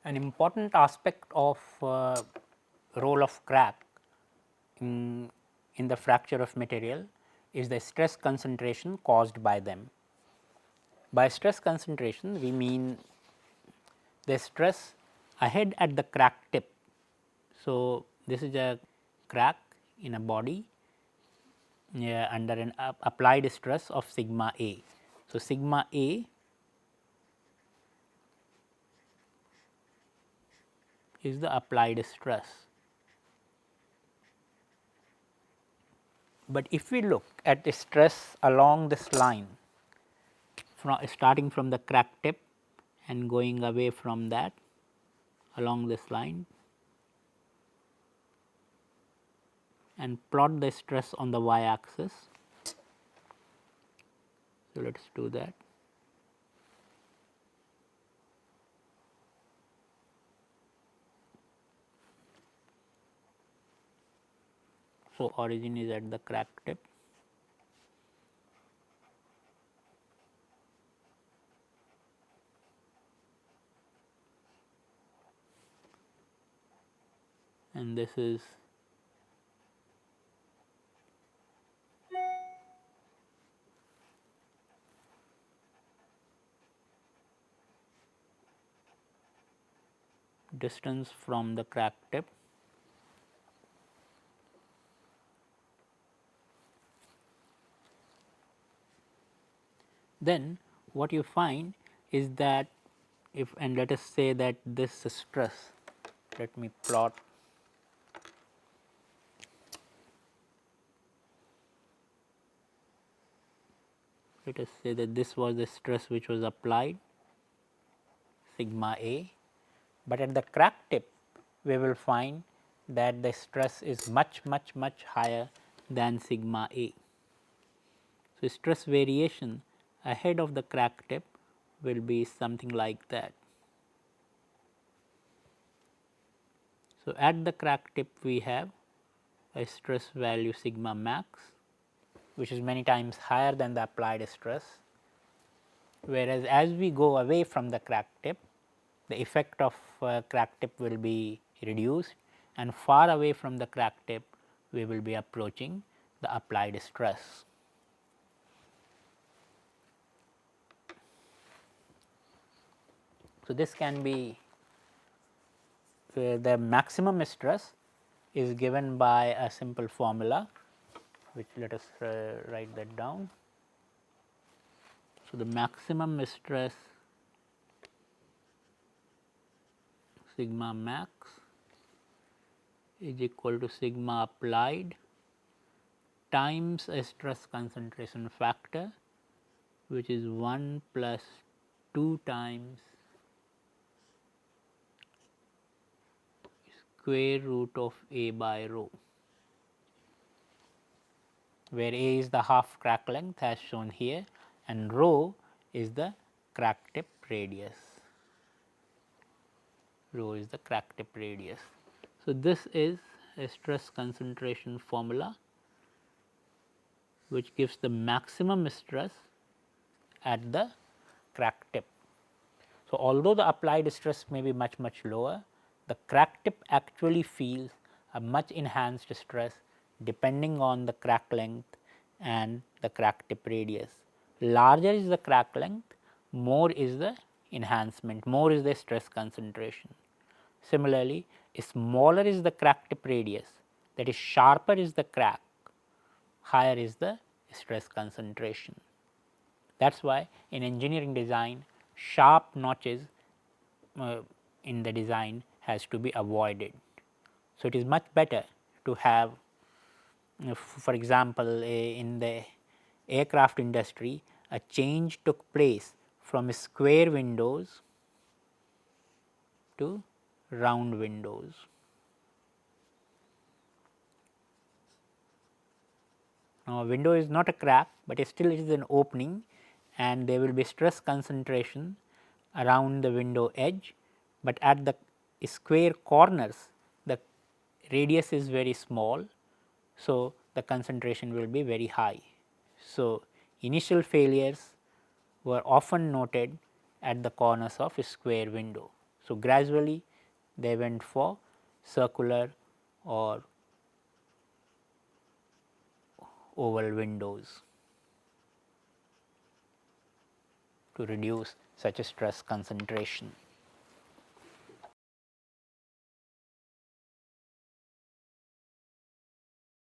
An important aspect of role of crack in the fracture of material is the stress concentration caused by them. By stress concentration we mean the stress ahead at the crack tip. So, this is a crack in a body under an applied stress of sigma A. So, sigma A is the applied stress. But if we look at the stress along this line starting from the crack tip and going away from that along this line and plot the stress on the y axis. So, let us do that. So, origin is at the crack tip, and this is distance from the crack tip. Then what you find is that if, and let us say that this stress, let me plot let us say that this was the stress which was applied sigma A, but at the crack tip we will find that the stress is much higher than sigma A. So, stress variation ahead of the crack tip will be something like that. So, at the crack tip we have a stress value sigma max, which is many times higher than the applied stress, whereas as we go away from the crack tip, the effect of crack tip will be reduced, and far away from the crack tip we will be approaching the applied stress. So, this can be the maximum stress is given by a simple formula, which let us write that down. So, the maximum stress sigma max is equal to sigma applied times a stress concentration factor, which is 1 plus 2 times square root of A by rho, where A is the half crack length as shown here and rho is the crack tip radius. Rho is the crack tip radius. So, this is a stress concentration formula which gives the maximum stress at the crack tip. So, although the applied stress may be much lower, the crack tip actually feels a much enhanced stress depending on the crack length and the crack tip radius. Larger is the crack length, more is the enhancement, more is the stress concentration. Similarly, smaller is the crack tip radius, that is sharper is the crack, higher is the stress concentration. That is why in engineering design sharp notches in the design has to be avoided. So, it is much better to have, for example, in the aircraft industry a change took place from square windows to round windows. Now, a window is not a crack, but still it is an opening and there will be stress concentration around the window edge, but at the square corners the radius is very small. So, the concentration will be very high. So, initial failures were often noted at the corners of a square window. So, gradually they went for circular or oval windows to reduce such a stress concentration.